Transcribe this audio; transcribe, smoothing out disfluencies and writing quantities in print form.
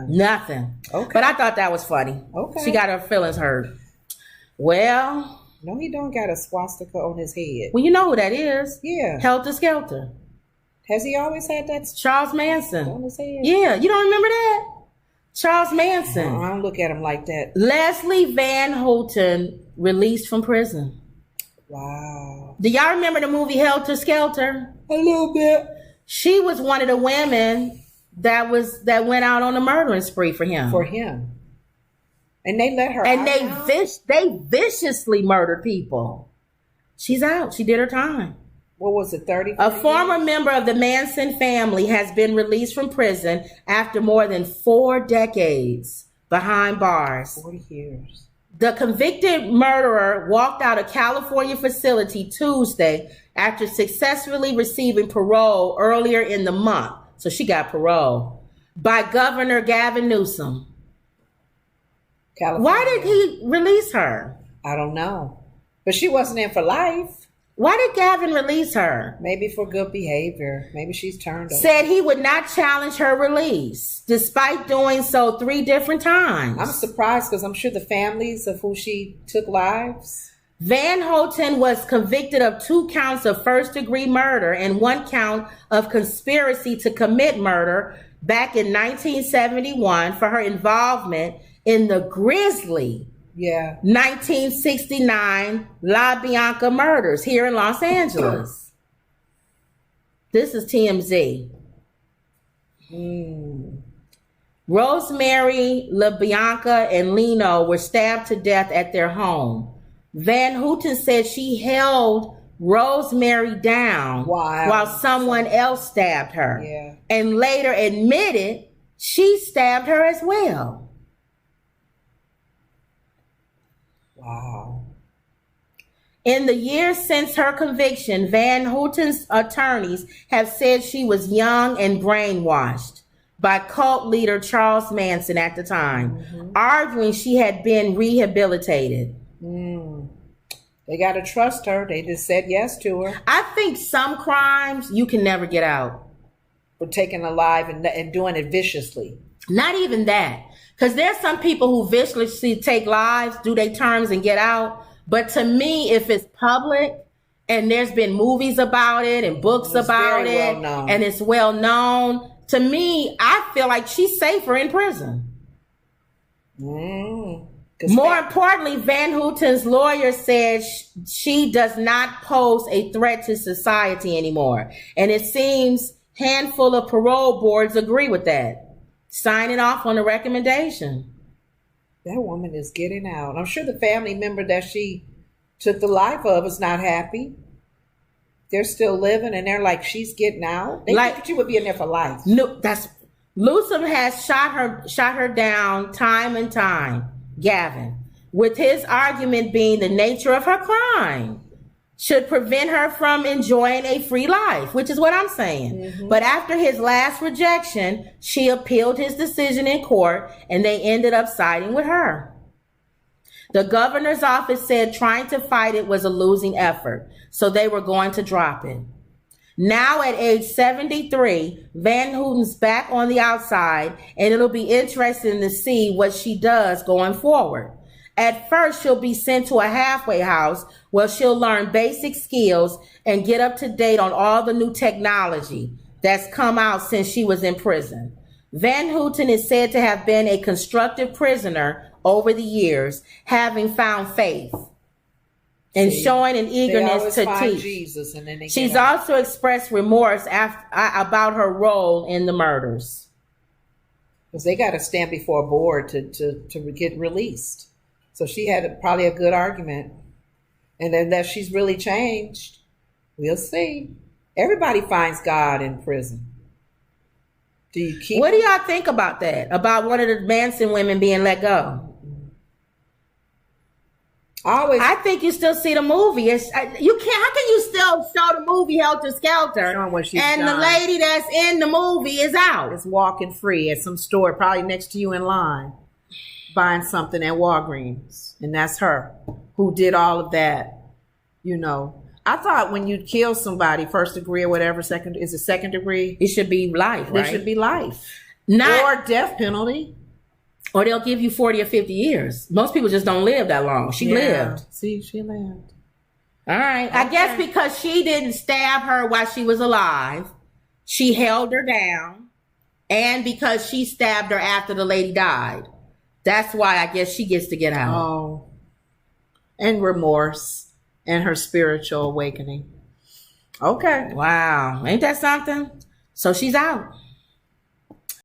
Nothing. Okay. But I thought that was funny. Okay. She got her feelings hurt. Well. No, he don't got a swastika on his head. Well, you know who that is. Yeah. Helter Skelter. Has he always had that? Charles Manson. On his head? Yeah. You don't remember that? Charles Manson. I don't look at him like that. Leslie Van Houten released from prison. Wow. Do y'all remember the movie Helter Skelter? A little bit. She was one of the women that went out on a murdering spree for him. And they let her and out. they viciously murdered people. She's out. She did her time. What was it, 30? A former member of the Manson family has been released from prison after more than 4 decades behind bars. 40 years. The convicted murderer walked out of California facility Tuesday after successfully receiving parole earlier in the month. So she got parole by Governor Gavin Newsom. California. Why did he release her? I don't know. But she wasn't in for life. Why did Gavin release her? Maybe for good behavior. Maybe she's turned over. Said he would not challenge her release, despite doing so 3 different times. I'm surprised because I'm sure the families of who she took lives. Van Houten was convicted of 2 counts of first-degree murder and 1 count of conspiracy to commit murder back in 1971 for her involvement in the grisly 1969 La Bianca murders here in Los Angeles. This is TMZ. Rosemary LaBianca and Lino were stabbed to death at their home. Van Houten said she held Rosemary down while someone else stabbed her, and later admitted she stabbed her as well. Wow. In the years since her conviction, Van Houten's attorneys have said she was young and brainwashed by cult leader Charles Manson at the time, arguing she had been rehabilitated. They got to trust her. They just said yes to her. I think some crimes you can never get out. For taking a life and doing it viciously. Not even that. Because there's some people who viciously take lives, do their terms and get out. But to me, if it's public and there's been movies about it and books about it and it's well known, to me, I feel like she's safer in prison. More importantly, Van Houten's lawyer said she does not pose a threat to society anymore. And it seems handful of parole boards agree with that. Signing off on the recommendation. That woman is getting out. I'm sure the family member that she took the life of is not happy. They're still living and they're like, she's getting out. They think she would be in there for life. No, Newsom has shot her down time and time, Gavin, with his argument being the nature of her crime should prevent her from enjoying a free life, which is what I'm saying. But after his last rejection, she appealed his decision in court and they ended up siding with her. The governor's office said trying to fight it was a losing effort, so they were going to drop it. Now at age 73, Van Houten's back on the outside, and it'll be interesting to see what she does going forward. At first, she'll be sent to a halfway house where she'll learn basic skills and get up to date on all the new technology that's come out since she was in prison. Van Houten is said to have been a constructive prisoner over the years, having found faith and showing an eagerness to teach. Jesus and then She's also expressed remorse about her role in the murders. Because they got to stand before a board to get released. So she had probably a good argument. And then that she's really changed. We'll see. Everybody finds God in prison. What do y'all think about that? About one of the Manson women being let go? I think you still see the movie. You can't. How can you still show the movie Helter Skelter and the lady that's in the movie is out? Is walking free at some store, probably next to you in line, buying something at Walgreens, and that's her who did all of that. You know, I thought when you kill somebody, first degree or whatever, second degree, it should be life. Right? It should be life. Not, or death penalty. or they'll give you 40 or 50 years. Most people just don't live that long. She lived. See, she lived. All right. I guess because she didn't stab her while she was alive, she held her down. And because she stabbed her after the lady died. That's why I guess she gets to get out. Oh. And remorse and her spiritual awakening. Okay. Wow. Ain't that something? So she's out.